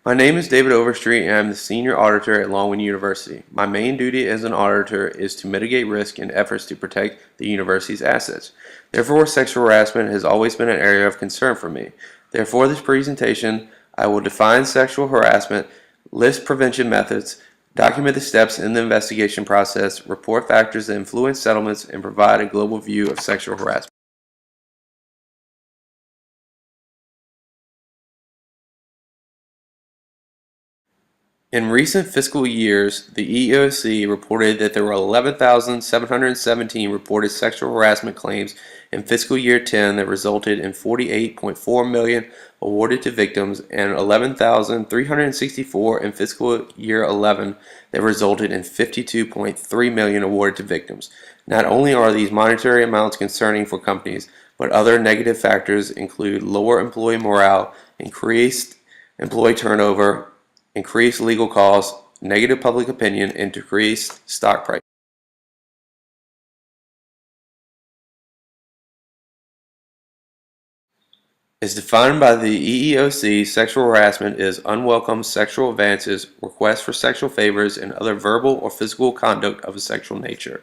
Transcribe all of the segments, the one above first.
My name is David Overstreet and I'm the Senior Auditor at Longwood University. My main duty as an auditor is to mitigate risk in efforts to protect the university's assets. Therefore, sexual harassment has always been an area of concern for me. Therefore, this presentation, I will define sexual harassment, list prevention methods, document the steps in the investigation process, report factors that influence settlements, and provide a global view of sexual harassment. In recent fiscal years, the EEOC reported that there were 11,717 reported sexual harassment claims in fiscal year 10 that resulted in $48.4 million awarded to victims and 11,364 in fiscal year 11 that resulted in $52.3 million awarded to victims. Not only are these monetary amounts concerning for companies, but other negative factors include lower employee morale, increased employee turnover, increased legal costs, negative public opinion, and decreased stock price. As defined by the EEOC, sexual harassment is unwelcome sexual advances, requests for sexual favors, and other verbal or physical conduct of a sexual nature.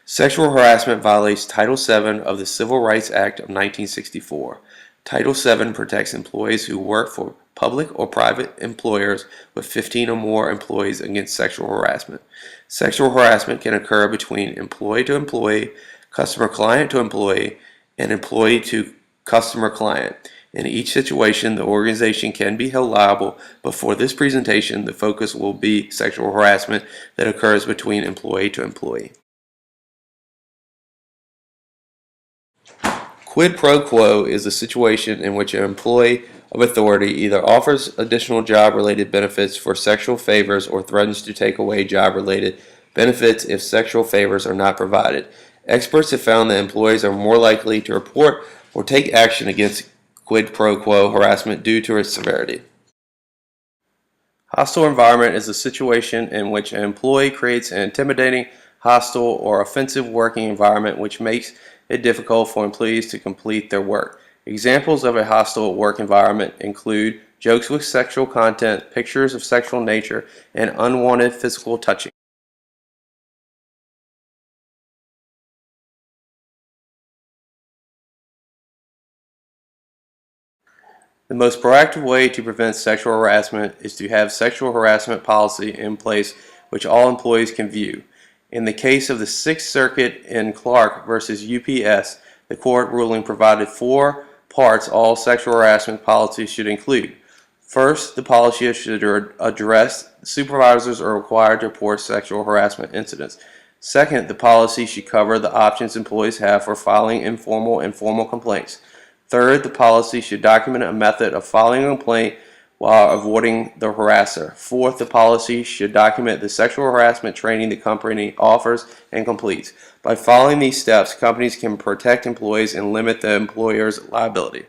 Sexual harassment violates Title VII of the Civil Rights Act of 1964. Title VII protects employees who work for public or private employers with 15 or more employees against sexual harassment. Sexual harassment can occur between employee to employee, customer client to employee, and employee to customer client. In each situation, the organization can be held liable, but for this presentation, the focus will be sexual harassment that occurs between employee to employee. Quid pro quo is a situation in which an employee of authority either offers additional job-related benefits for sexual favors or threatens to take away job-related benefits if sexual favors are not provided. Experts have found that employees are more likely to report or take action against quid pro quo harassment due to its severity. Hostile environment is a situation in which an employee creates an intimidating, hostile, or offensive working environment which makes it difficult for employees to complete their work. Examples of a hostile work environment include jokes with sexual content, pictures of sexual nature, and unwanted physical touching. The most proactive way to prevent sexual harassment is to have sexual harassment policy in place which all employees can view. In the case of the Sixth Circuit in Clark versus UPS, the court ruling provided 4 parts all sexual harassment policies should include. First, the policy should address supervisors are required to report sexual harassment incidents. Second, the policy should cover the options employees have for filing informal and formal complaints. Third, the policy should document a method of filing a complaint while avoiding the harasser. Fourth, the policy should document the sexual harassment training the company offers and completes. By following these steps, companies can protect employees and limit the employer's liability.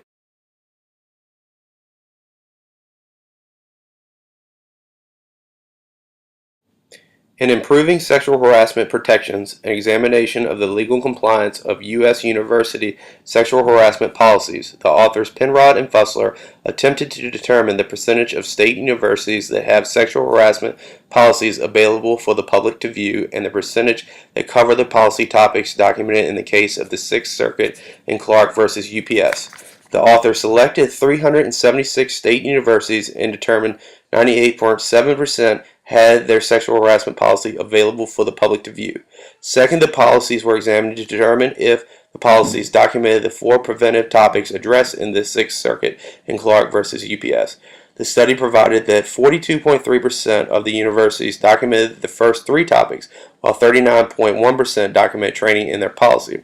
In improving sexual harassment protections, an examination of the legal compliance of U.S. university sexual harassment policies, the authors Penrod and Fussler attempted to determine the percentage of state universities that have sexual harassment policies available for the public to view and the percentage that cover the policy topics documented in the case of the Sixth Circuit in Clark versus UPS. The author selected 376 state universities and determined 98.7% had their sexual harassment policy available for the public to view. Second, the policies were examined to determine if the policies documented the 4 preventive topics addressed in the Sixth Circuit in Clark versus UPS. The study provided that 42.3% of the universities documented the first 3 topics, while 39.1% documented training in their policy.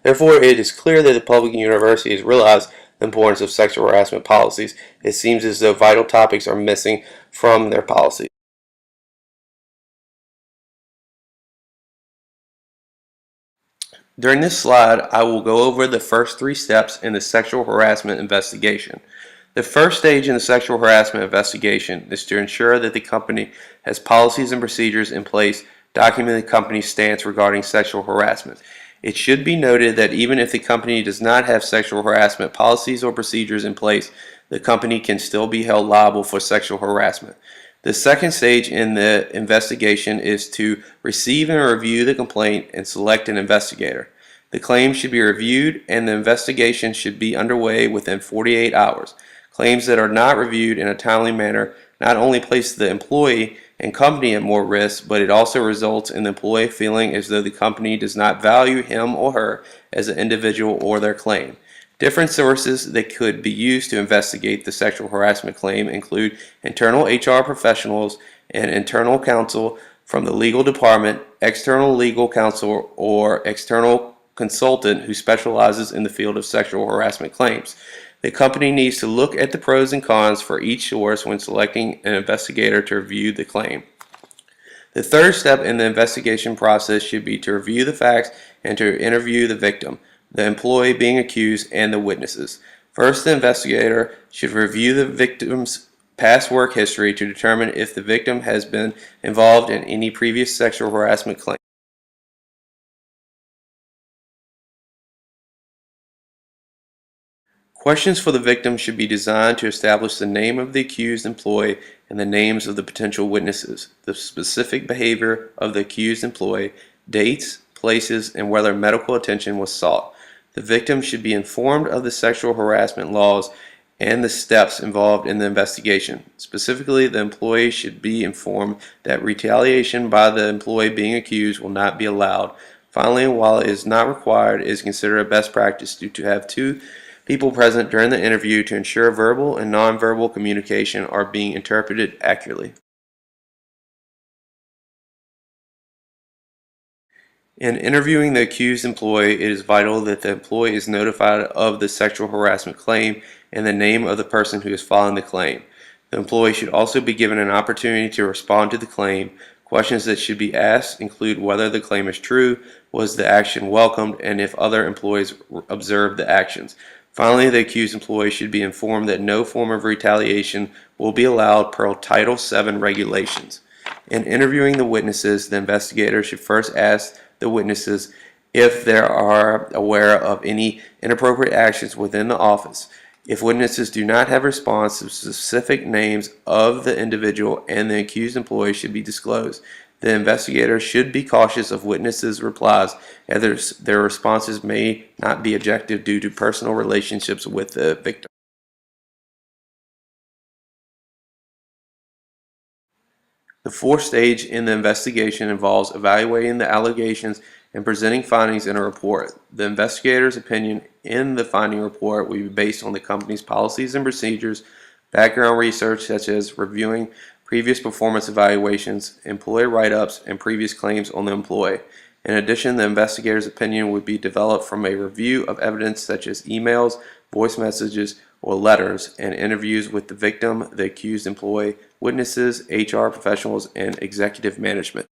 Therefore, it is clear that the public universities realize the importance of sexual harassment policies. It seems as though vital topics are missing from their policies. During this slide, I will go over the first 3 steps in the sexual harassment investigation. The first stage in the sexual harassment investigation is to ensure that the company has policies and procedures in place documenting the company's stance regarding sexual harassment. It should be noted that even if the company does not have sexual harassment policies or procedures in place, the company can still be held liable for sexual harassment. The second stage in the investigation is to receive and review the complaint and select an investigator. The claim should be reviewed and the investigation should be underway within 48 hours. Claims that are not reviewed in a timely manner not only place the employee and company at more risk, but it also results in the employee feeling as though the company does not value him or her as an individual or their claim. Different sources that could be used to investigate the sexual harassment claim include internal HR professionals and internal counsel from the legal department, external legal counsel, or external consultant who specializes in the field of sexual harassment claims. The company needs to look at the pros and cons for each source when selecting an investigator to review the claim. The third step in the investigation process should be to review the facts and to interview the victim, the employee being accused, and the witnesses. First, the investigator should review the victim's past work history to determine if the victim has been involved in any previous sexual harassment claim. Questions for the victim should be designed to establish the name of the accused employee and the names of the potential witnesses, the specific behavior of the accused employee, dates, places, and whether medical attention was sought. The victim should be informed of the sexual harassment laws and the steps involved in the investigation. Specifically, the employee should be informed that retaliation by the employee being accused will not be allowed. Finally, while it is not required, it is considered a best practice to have two people present during the interview to ensure verbal and nonverbal communication are being interpreted accurately. In interviewing the accused employee, it is vital that the employee is notified of the sexual harassment claim and the name of the person who is filing the claim. The employee should also be given an opportunity to respond to the claim. Questions that should be asked include whether the claim is true, was the action welcomed, and if other employees observed the actions. Finally, the accused employee should be informed that no form of retaliation will be allowed per Title VII regulations. In interviewing the witnesses, the investigator should first ask the witnesses if they are aware of any inappropriate actions within the office. If witnesses do not have response, the specific names of the individual and the accused employee should be disclosed. The investigator should be cautious of witnesses' replies, as their responses may not be objective due to personal relationships with the victim. The fourth stage in the investigation involves evaluating the allegations and presenting findings in a report. The investigator's opinion in the finding report will be based on the company's policies and procedures, background research such as reviewing previous performance evaluations, employee write-ups, and previous claims on the employee. In addition, the investigator's opinion would be developed from a review of evidence such as emails, voice messages, or letters, and interviews with the victim, the accused employee, witnesses, HR professionals, and executive management.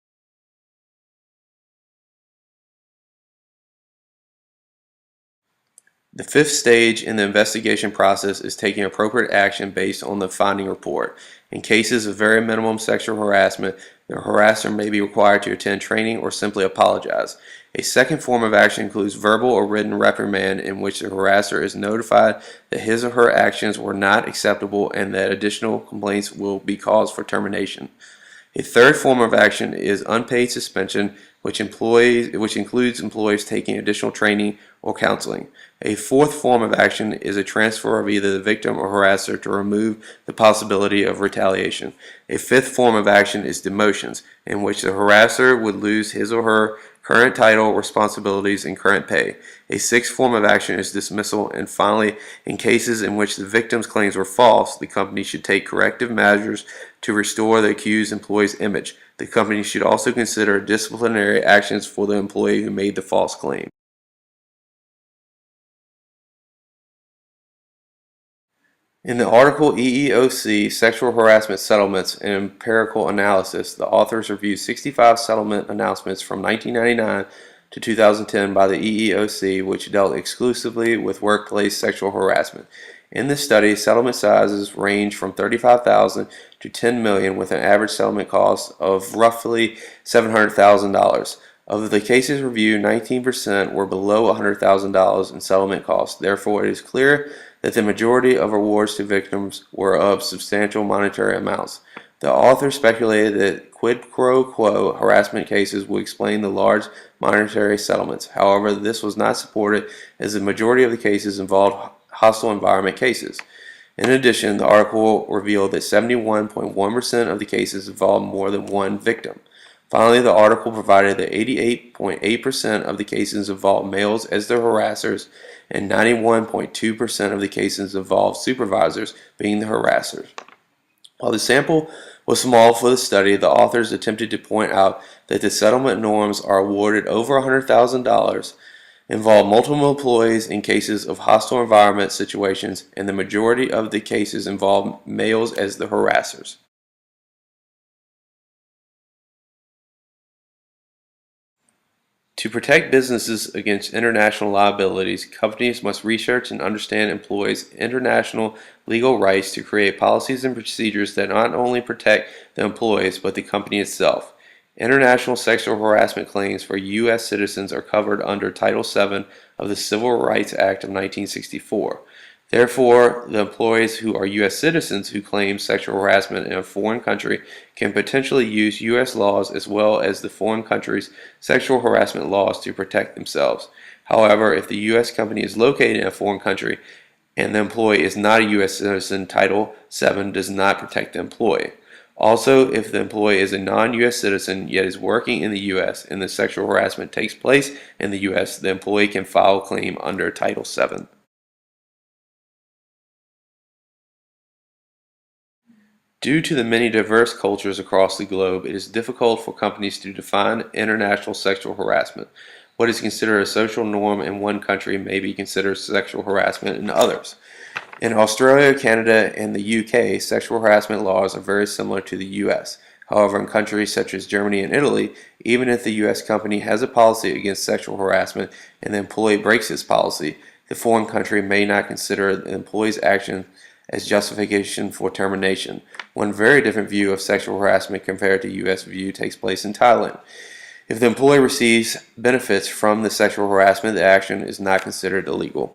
The fifth stage in the investigation process is taking appropriate action based on the finding report. In cases of very minimum sexual harassment, the harasser may be required to attend training or simply apologize. A second form of action includes verbal or written reprimand in which the harasser is notified that his or her actions were not acceptable and that additional complaints will be cause for termination. A third form of action is unpaid suspension, which includes employees taking additional training or counseling. A fourth form of action is a transfer of either the victim or harasser to remove the possibility of retaliation. A fifth form of action is demotions, in which the harasser would lose his or her current title, responsibilities, and current pay. A sixth form of action is dismissal, and finally, in cases in which the victim's claims were false, the company should take corrective measures to restore the accused employee's image. The company should also consider disciplinary actions for the employee who made the false claim. In the article EEOC Sexual Harassment Settlements and Empirical Analysis, the authors reviewed 65 settlement announcements from 1999 to 2010 by the EEOC, which dealt exclusively with workplace sexual harassment. In this study, settlement sizes range from $35,000 to $10 million, with an average settlement cost of roughly $700,000. Of the cases reviewed, 19% were below $100,000 in settlement costs. Therefore, it is clear that the majority of awards to victims were of substantial monetary amounts. The author speculated that quid pro quo harassment cases would explain the large monetary settlements. However, this was not supported, as the majority of the cases involved hostile environment cases. In addition, the article revealed that 71.1% of the cases involved more than one victim. Finally, the article provided that 88.8% of the cases involved males as their harassers, and 91.2% of the cases involved supervisors being the harassers. While the sample was small for the study, the authors attempted to point out that the settlement norms are awarded over $100,000, involve multiple employees in cases of hostile environment situations, and the majority of the cases involve males as the harassers. To protect businesses against international liabilities, companies must research and understand employees' international legal rights to create policies and procedures that not only protect the employees but the company itself. International sexual harassment claims for U.S. citizens are covered under Title VII of the Civil Rights Act of 1964. Therefore, the employees who are U.S. citizens who claim sexual harassment in a foreign country can potentially use U.S. laws as well as the foreign country's sexual harassment laws to protect themselves. However, if the U.S. company is located in a foreign country and the employee is not a U.S. citizen, Title VII does not protect the employee. Also, if the employee is a non-U.S. citizen yet is working in the U.S. and the sexual harassment takes place in the U.S., the employee can file a claim under Title VII. Due to the many diverse cultures across the globe, it is difficult for companies to define international sexual harassment. What is considered a social norm in one country may be considered sexual harassment in others. In Australia, Canada, and the UK, sexual harassment laws are very similar to the US. However, in countries such as Germany and Italy, even if the US company has a policy against sexual harassment and the employee breaks this policy, the foreign country may not consider the employee's action as justification for termination. One very different view of sexual harassment compared to U.S. view takes place in Thailand. If the employee receives benefits from the sexual harassment, the action is not considered illegal.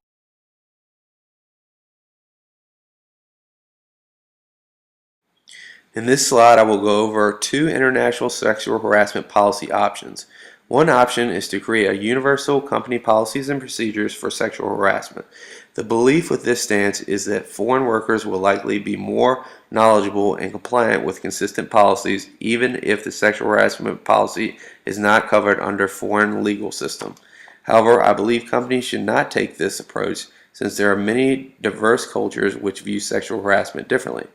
In this slide, I will go over two international sexual harassment policy options. One option is to create a universal company policies and procedures for sexual harassment. The belief with this stance is that foreign workers will likely be more knowledgeable and compliant with consistent policies, even if the sexual harassment policy is not covered under foreign legal system. However, I believe companies should not take this approach since there are many diverse cultures which view sexual harassment differently.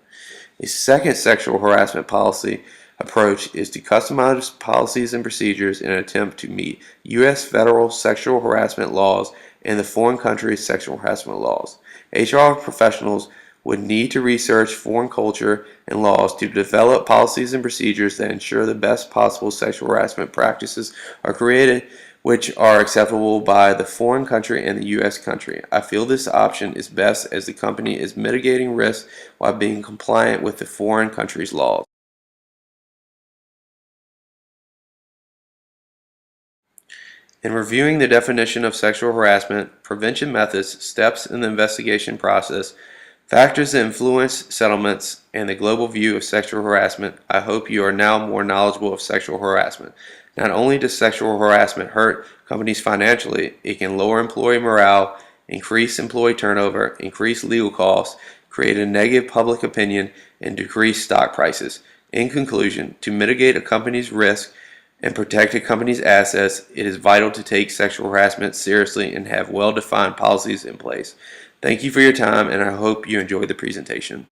A second sexual harassment policy approach is to customize policies and procedures in an attempt to meet U.S. federal sexual harassment laws and the foreign country's sexual harassment laws. HR professionals would need to research foreign culture and laws to develop policies and procedures that ensure the best possible sexual harassment practices are created which are acceptable by the foreign country and the U.S. country. I feel this option is best as the company is mitigating risk while being compliant with the foreign country's laws. In reviewing the definition of sexual harassment, prevention methods, steps in the investigation process, factors that influence settlements, and the global view of sexual harassment, I hope you are now more knowledgeable of sexual harassment. Not only does sexual harassment hurt companies financially, it can lower employee morale, increase employee turnover, increase legal costs, create a negative public opinion, and decrease stock prices. In conclusion, to mitigate a company's risk and protect a company's assets, it is vital to take sexual harassment seriously and have well-defined policies in place. Thank you for your time, and I hope you enjoyed the presentation.